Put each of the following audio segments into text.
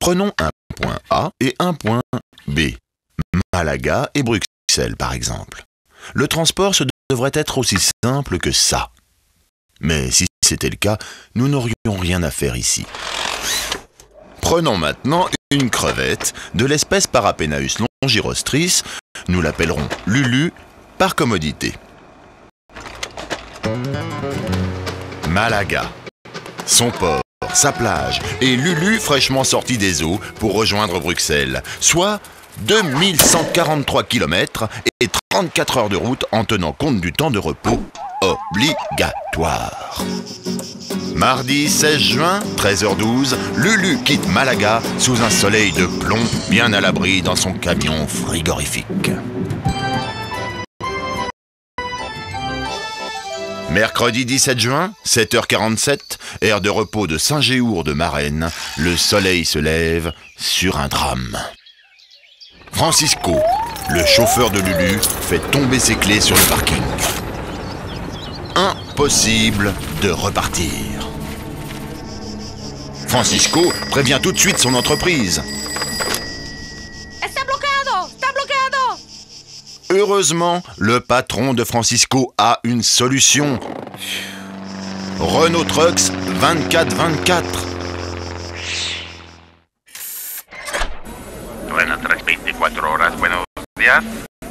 Prenons un point A et un point B. Malaga et Bruxelles, par exemple. Le transport devrait être aussi simple que ça. Mais si c'était le cas, nous n'aurions rien à faire ici. Prenons maintenant une crevette de l'espèce Parapenaeus longirostris. Nous l'appellerons Lulu par commodité. Malaga, son port, sa plage et Lulu fraîchement sorti des eaux pour rejoindre Bruxelles, soit 2143 km et 34 heures de route en tenant compte du temps de repos obligatoire. Mardi 16 juin, 13h12, Lulu quitte Malaga sous un soleil de plomb bien à l'abri dans son camion frigorifique. Mercredi 17 juin, 7h47, aire de repos de Saint-Géour de Marennes, le soleil se lève sur un drame. Francisco, le chauffeur de Lulu, fait tomber ses clés sur le parking. Impossible de repartir. Francisco prévient tout de suite son entreprise. Está bloqueado! Heureusement, le patron de Francisco a une solution. Renault Trucks 2424. Renault Trucks 24 horas, buenos días.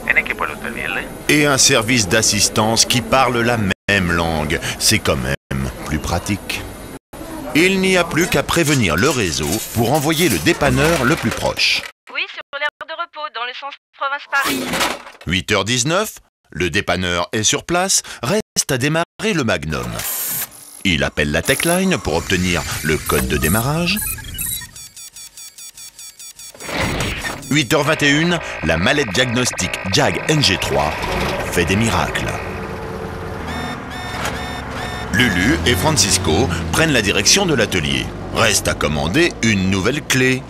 ¿En qué puedo servirle? Et un service d'assistance qui parle la même langue. C'est quand même plus pratique. Il n'y a plus qu'à prévenir le réseau pour envoyer le dépanneur le plus proche. Oui, sur l'aire de repos, dans le sens province-Paris. 8h19, le dépanneur est sur place, reste à démarrer le Magnum. Il appelle la Techline pour obtenir le code de démarrage. 8h21, la mallette diagnostique Jag NG3 fait des miracles. Lulu et Francisco prennent la direction de l'atelier. Reste à commander une nouvelle clé.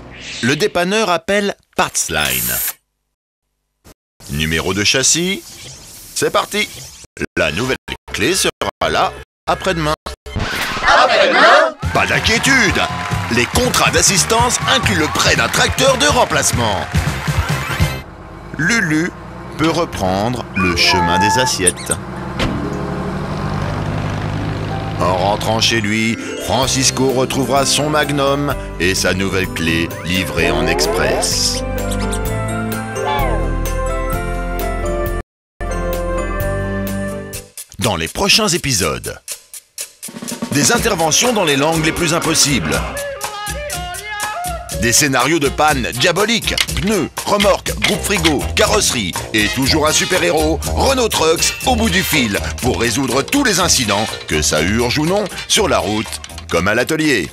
Le dépanneur appelle Partsline. Numéro de châssis, c'est parti. La nouvelle clé sera là après-demain. Après-demain? Pas d'inquiétude, les contrats d'assistance incluent le prêt d'un tracteur de remplacement. Lulu peut reprendre le chemin des assiettes. En rentrant chez lui, Francisco retrouvera son Magnum et sa nouvelle clé livrée en express. Dans les prochains épisodes, des interventions dans les langues les plus impossibles. Des scénarios de panne diaboliques, pneus, remorques, groupe frigo, carrosserie et toujours un super-héros, Renault Trucks au bout du fil pour résoudre tous les incidents, que ça urge ou non, sur la route comme à l'atelier.